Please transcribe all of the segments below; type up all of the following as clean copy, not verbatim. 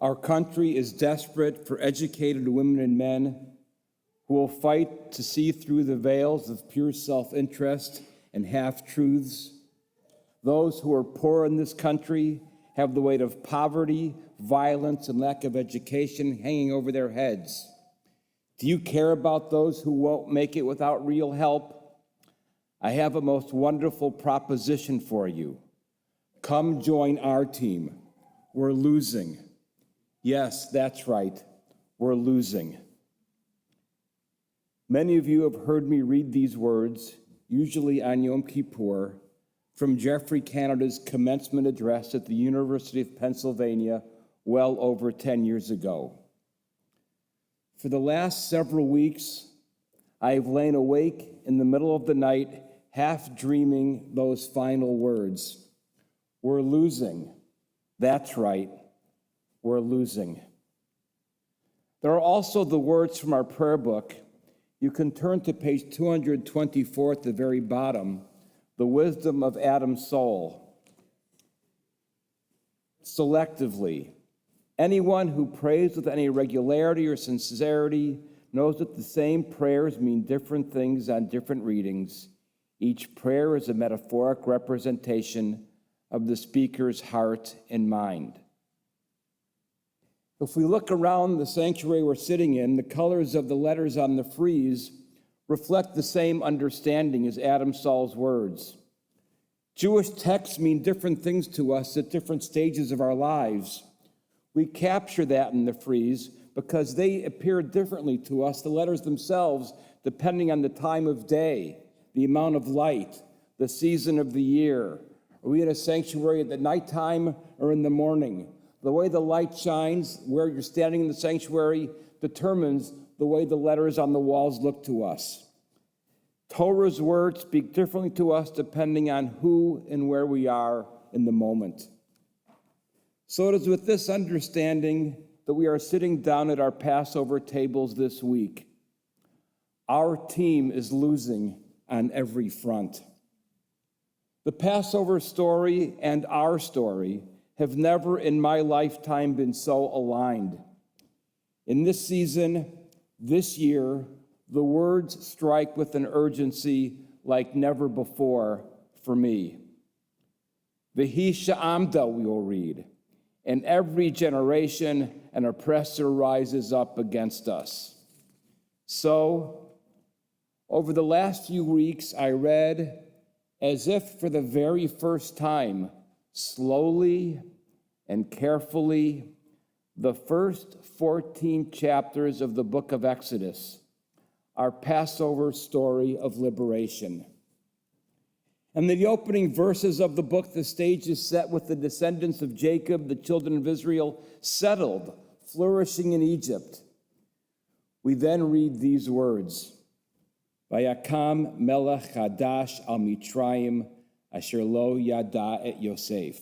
Our country is desperate for educated women and men who will fight to see through the veils of pure self-interest and half-truths. Those who are poor in this country have the weight of poverty, violence, and lack of education hanging over their heads. Do you care about those who won't make it without real help? I have a most wonderful proposition for you. Come join our team. We're losing. Yes, that's right. We're losing. Many of you have heard me read these words, usually on Yom Kippur, from Jeffrey Canada's commencement address at the University of Pennsylvania well over 10 years ago. For the last several weeks, I have lain awake in the middle of the night, half dreaming those final words. We're losing. That's right. We're losing. There are also the words from our prayer book. You can turn to page 224 at the very bottom, the wisdom of Adam's soul. Selectively, anyone who prays with any regularity or sincerity knows that the same prayers mean different things on different readings. Each prayer is a metaphoric representation of the speaker's heart and mind. If we look around the sanctuary we're sitting in, the colors of the letters on the frieze reflect the same understanding as Adam Saul's words. Jewish texts mean different things to us at different stages of our lives. We capture that in the frieze because they appear differently to us, the letters themselves, depending on the time of day, the amount of light, the season of the year. Are we in a sanctuary at the nighttime or in the morning? The way the light shines, where you're standing in the sanctuary, determines the way the letters on the walls look to us. Torah's words speak differently to us depending on who and where we are in the moment. So it is with this understanding that we are sitting down at our Passover tables this week. Our team is losing on every front. The Passover story and our story have never in my lifetime been so aligned. In this season, this year, the words strike with an urgency like never before for me. V'hi sha'amda, we will read. In every generation, an oppressor rises up against us. So, over the last few weeks, I read, as if for the very first time, slowly and carefully, the first 14 chapters of the book of Exodus, our Passover story of liberation. And in the opening verses of the book, the stage is set with the descendants of Jacob, the children of Israel, settled, flourishing in Egypt. We then read these words, Vayakam melech chadash al Mitzrayim, asher lo yada et Yosef.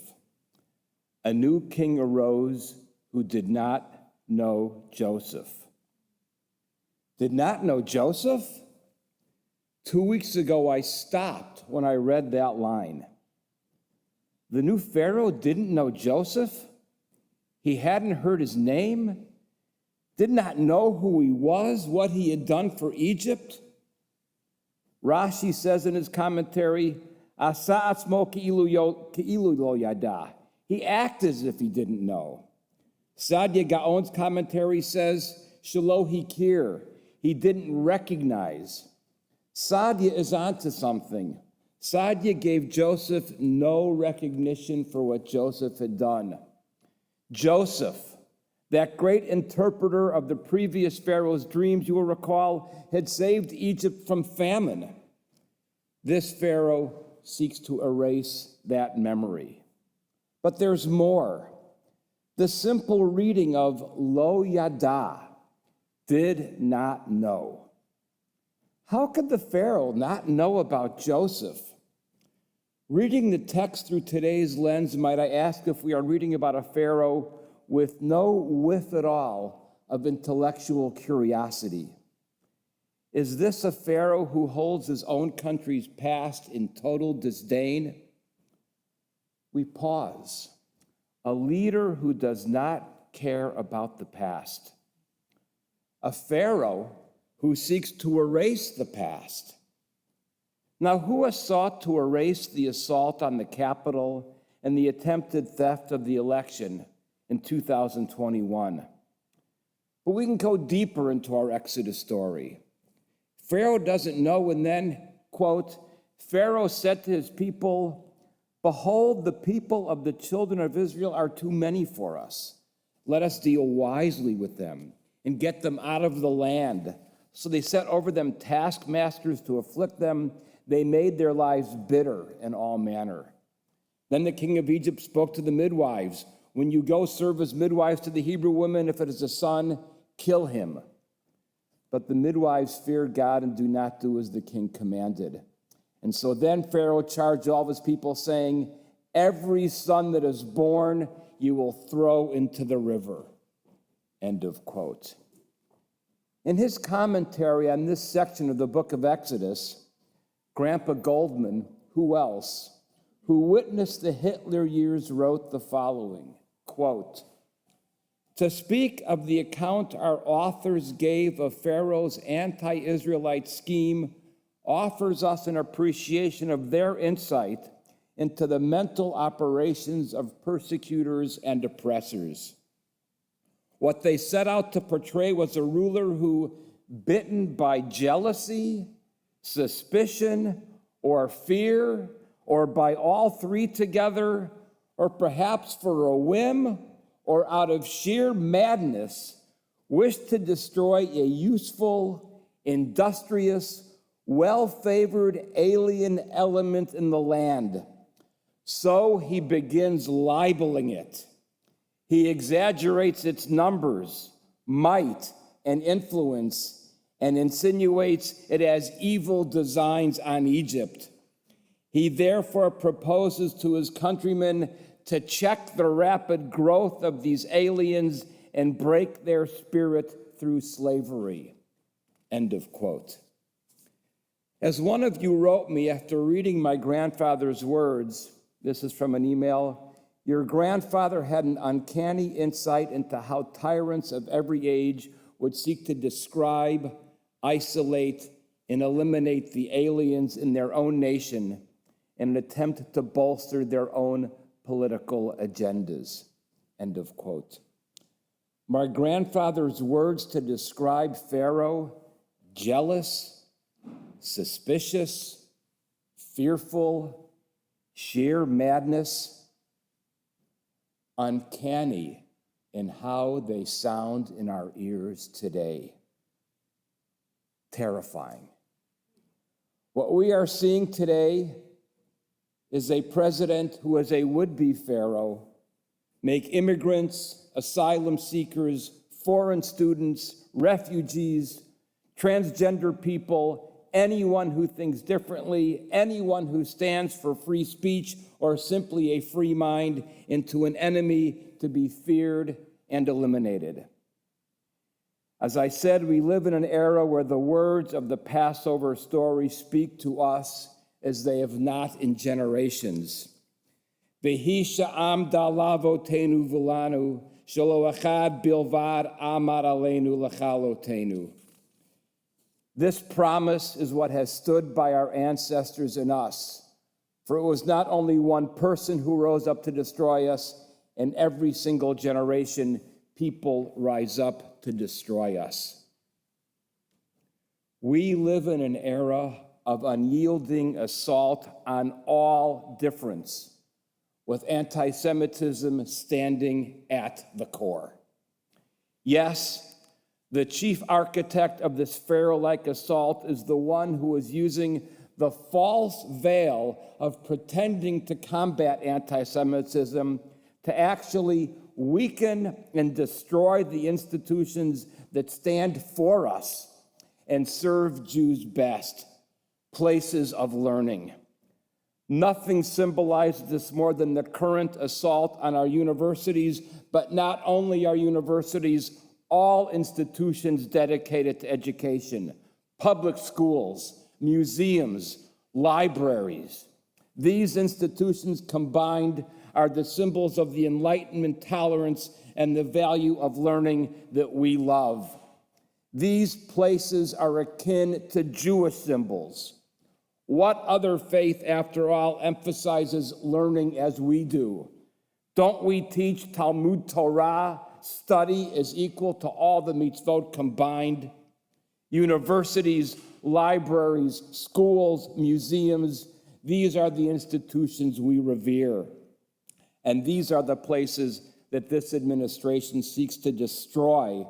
A new king arose who did not know Joseph. Did not know Joseph? 2 weeks ago, I stopped when I read that line. The new Pharaoh didn't know Joseph? He hadn't heard his name? Did not know who he was, what he had done for Egypt? Rashi says in his commentary, Asa atzmo ke'ilu lo yada. He acted as if he didn't know. Sadia Gaon's commentary says, Shelo hikir. He didn't recognize. Sadia is onto something. Sadia gave Joseph no recognition for what Joseph had done. Joseph, that great interpreter of the previous Pharaoh's dreams, you will recall, had saved Egypt from famine. This Pharaoh seeks to erase that memory. But there's more. The simple reading of Lo Yada, did not know. How could the Pharaoh not know about Joseph? Reading the text through today's lens, might I ask if we are reading about a Pharaoh with no whiff at all of intellectual curiosity? Is this a Pharaoh who holds his own country's past in total disdain? We pause. A leader who does not care about the past. A Pharaoh who seeks to erase the past. Now, who has sought to erase the assault on the Capitol and the attempted theft of the election in 2021? But we can go deeper into our Exodus story. Pharaoh doesn't know, and then, quote, Pharaoh said to his people, "Behold, the people of the children of Israel are too many for us. Let us deal wisely with them and get them out of the land." So they set over them taskmasters to afflict them. They made their lives bitter in all manner. Then the king of Egypt spoke to the midwives. "When you go serve as midwives to the Hebrew women, if it is a son, kill him." But the midwives feared God and do not do as the king commanded. And so then Pharaoh charged all of his people, saying, "Every son that is born you will throw into the river." End of quote. In his commentary on this section of the book of Exodus, Grandpa Goldman, who witnessed the Hitler years, wrote the following, quote, "To speak of the account our authors gave of Pharaoh's anti-Israelite scheme offers us an appreciation of their insight into the mental operations of persecutors and oppressors. What they set out to portray was a ruler who, bitten by jealousy, suspicion, or fear, or by all three together, or perhaps for a whim or out of sheer madness, wished to destroy a useful, industrious, well-favored alien element in the land. So he begins libeling it. He exaggerates its numbers, might, and influence, and insinuates it has evil designs on Egypt. He therefore proposes to his countrymen to check the rapid growth of these aliens and break their spirit through slavery." End of quote. As one of you wrote me after reading my grandfather's words, this is from an email, "Your grandfather had an uncanny insight into how tyrants of every age would seek to describe, isolate, and eliminate the aliens in their own nation in an attempt to bolster their own political agendas." End of quote. My grandfather's words to describe Pharaoh, jealous, suspicious, fearful, sheer madness, uncanny in how they sound in our ears today. Terrifying. What we are seeing today is a president who is a would-be Pharaoh make immigrants, asylum seekers, foreign students, refugees, transgender people, anyone who thinks differently, anyone who stands for free speech or simply a free mind, into an enemy to be feared and eliminated. As I said, we live in an era where the words of the Passover story speak to us as they have not in generations. V'hi sha'amda lavotenu v'lanu, shelo echad bilvad amar aleinu l'chalotenu. This promise is what has stood by our ancestors and us. For it was not only one person who rose up to destroy us, in every single generation, people rise up to destroy us. We live in an era of unyielding assault on all difference, with anti-Semitism standing at the core. Yes, the chief architect of this Pharaoh-like assault is the one who is using the false veil of pretending to combat anti-Semitism to actually weaken and destroy the institutions that stand for us and serve Jews best, places of learning. Nothing symbolizes this more than the current assault on our universities, but not only our universities, all institutions dedicated to education, public schools, museums, libraries. These institutions combined are the symbols of the enlightenment, tolerance, and the value of learning that we love. These places are akin to Jewish symbols. What other faith, after all, emphasizes learning as we do? Don't we teach Talmud Torah? Study is equal to all the mitzvot combined. Universities, libraries, schools, museums, these are the institutions we revere. And these are the places that this administration seeks to destroy,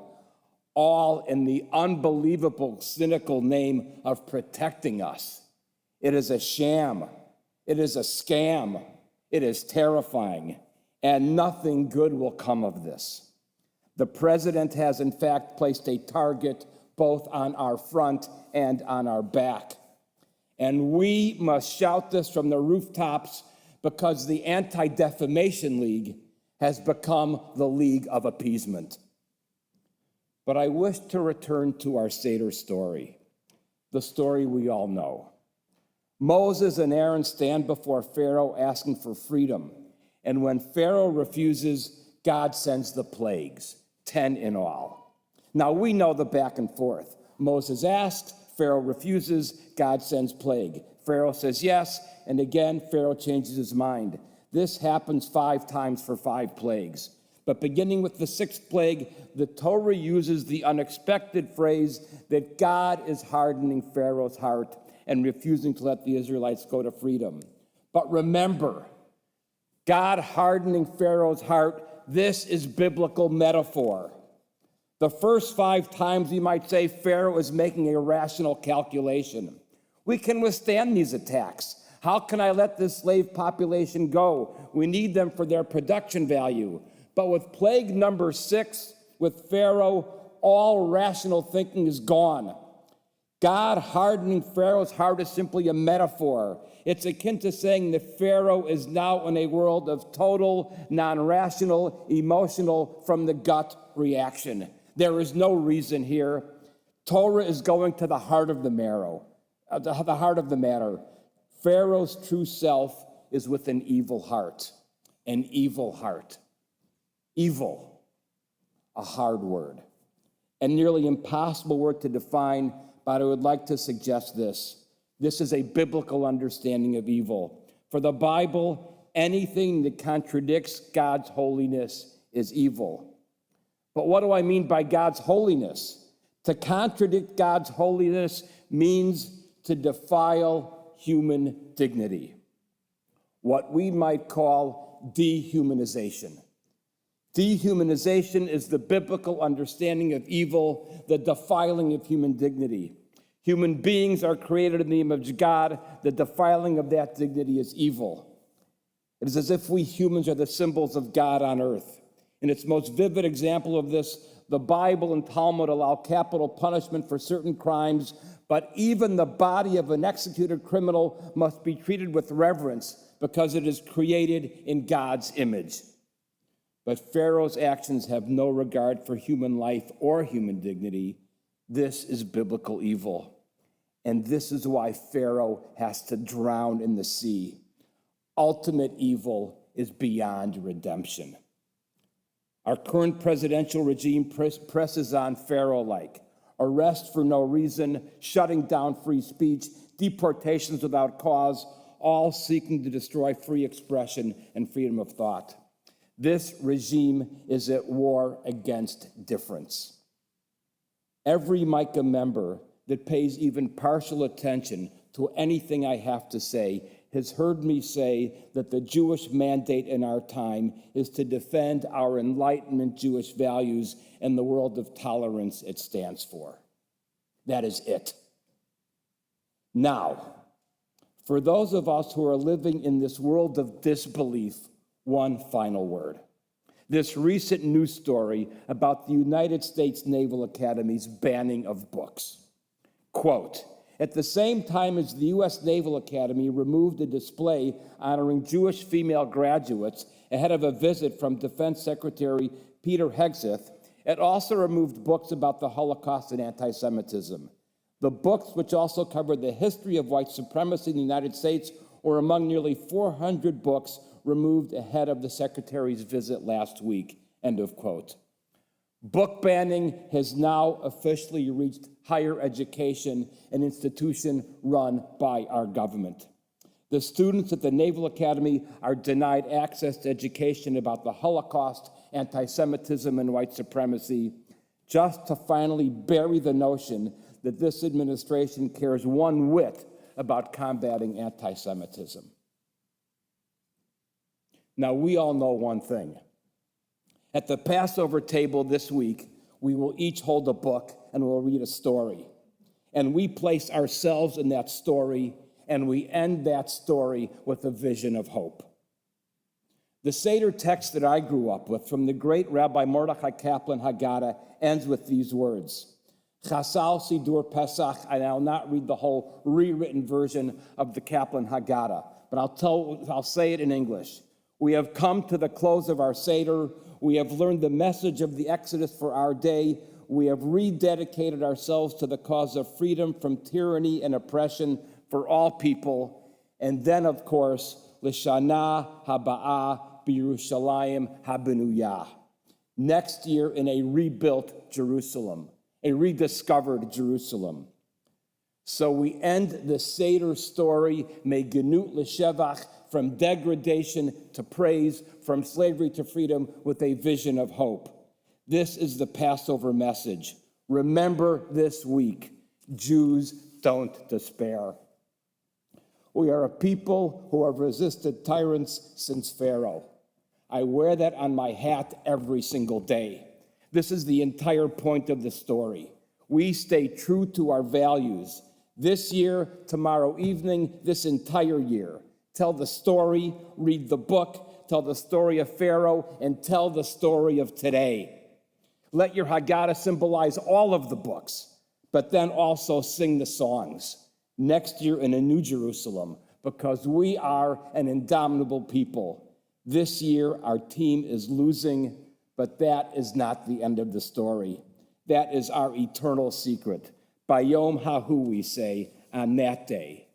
all in the unbelievable, cynical name of protecting us. It is a sham. It is a scam. It is terrifying. And nothing good will come of this. The president has, in fact, placed a target both on our front and on our back. And we must shout this from the rooftops because the Anti-Defamation League has become the League of Appeasement. But I wish to return to our Seder story, the story we all know. Moses and Aaron stand before Pharaoh asking for freedom. And when Pharaoh refuses, God sends the plagues, 10 in all. Now we know the back and forth. Moses asks, Pharaoh refuses, God sends plague. Pharaoh says yes, and again, Pharaoh changes his mind. This happens 5 times for 5 plagues. But beginning with the 6th plague, the Torah uses the unexpected phrase that God is hardening Pharaoh's heart and refusing to let the Israelites go to freedom. But remember, God hardening Pharaoh's heart, this is biblical metaphor. The first 5 times, we might say, Pharaoh is making a rational calculation. We can withstand these attacks. How can I let this slave population go? We need them for their production value. But with plague number 6, with Pharaoh, all rational thinking is gone. God hardening Pharaoh's heart is simply a metaphor. It's akin to saying that Pharaoh is now in a world of total, non-rational, emotional, from the gut reaction. There is no reason here. Torah is going to the heart of the matter. Pharaoh's true self is with an evil heart. An evil heart. Evil, a hard word, and nearly impossible word to define, but I would like to suggest this. This is a biblical understanding of evil. For the Bible, anything that contradicts God's holiness is evil. But what do I mean by God's holiness? To contradict God's holiness means to defile human dignity, what we might call dehumanization. Dehumanization is the biblical understanding of evil, the defiling of human dignity. Human beings are created in the image of God. The defiling of that dignity is evil. It is as if we humans are the symbols of God on earth. In its most vivid example of this, the Bible and Talmud allow capital punishment for certain crimes, but even the body of an executed criminal must be treated with reverence because it is created in God's image. But Pharaoh's actions have no regard for human life or human dignity. This is biblical evil. And this is why Pharaoh has to drown in the sea. Ultimate evil is beyond redemption. Our current presidential regime presses on Pharaoh-like. Arrest for no reason, shutting down free speech, deportations without cause, all seeking to destroy free expression and freedom of thought. This regime is at war against difference. Every Micah member that pays even partial attention to anything I have to say has heard me say that the Jewish mandate in our time is to defend our Enlightenment Jewish values and the world of tolerance it stands for. That is it. Now, for those of us who are living in this world of disbelief, one final word. This recent news story about the United States Naval Academy's banning of books. Quote, at the same time as the U.S. Naval Academy removed a display honoring Jewish female graduates ahead of a visit from Defense Secretary Peter Hegseth, it also removed books about the Holocaust and anti-Semitism. The books, which also covered the history of white supremacy in the United States, were among nearly 400 books removed ahead of the secretary's visit last week, end of quote. Book banning has now officially reached higher education, an institution run by our government. The students at the Naval Academy are denied access to education about the Holocaust, anti-Semitism, and white supremacy, just to finally bury the notion that this administration cares one whit about combating anti-Semitism. Now, we all know one thing. At the Passover table this week, we will each hold a book and we'll read a story. And we place ourselves in that story, and we end that story with a vision of hope. The Seder text that I grew up with from the great Rabbi Mordechai Kaplan Haggadah ends with these words. Chasal Sidur Pesach, and I'll not read the whole rewritten version of the Kaplan Haggadah, but I'll say it in English. We have come to the close of our Seder. We have learned the message of the Exodus for our day. We have rededicated ourselves to the cause of freedom from tyranny and oppression for all people. And then, of course, L'Shana Haba'ah B'Yerushalayim Habenuyah. Next year in a rebuilt Jerusalem, a rediscovered Jerusalem. So we end the Seder story, Megenut L'Shevach, from degradation to praise, from slavery to freedom, with a vision of hope. This is the Passover message. Remember this week, Jews don't despair. We are a people who have resisted tyrants since Pharaoh. I wear that on my hat every single day. This is the entire point of the story. We stay true to our values. This year, tomorrow evening, this entire year. Tell the story, read the book, tell the story of Pharaoh, and tell the story of today. Let your Haggadah symbolize all of the books, but then also sing the songs. Next year in a new Jerusalem, because we are an indomitable people. This year, our team is losing, but that is not the end of the story. That is our eternal secret. Bayom Hahu, we say, on that day.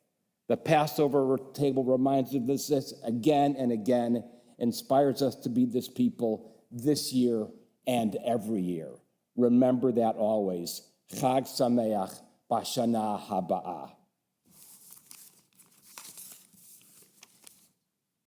The Passover table reminds us of this again and again, inspires us to be this people this year and every year. Remember that always. Chag Sameach Bashana Haba'ah.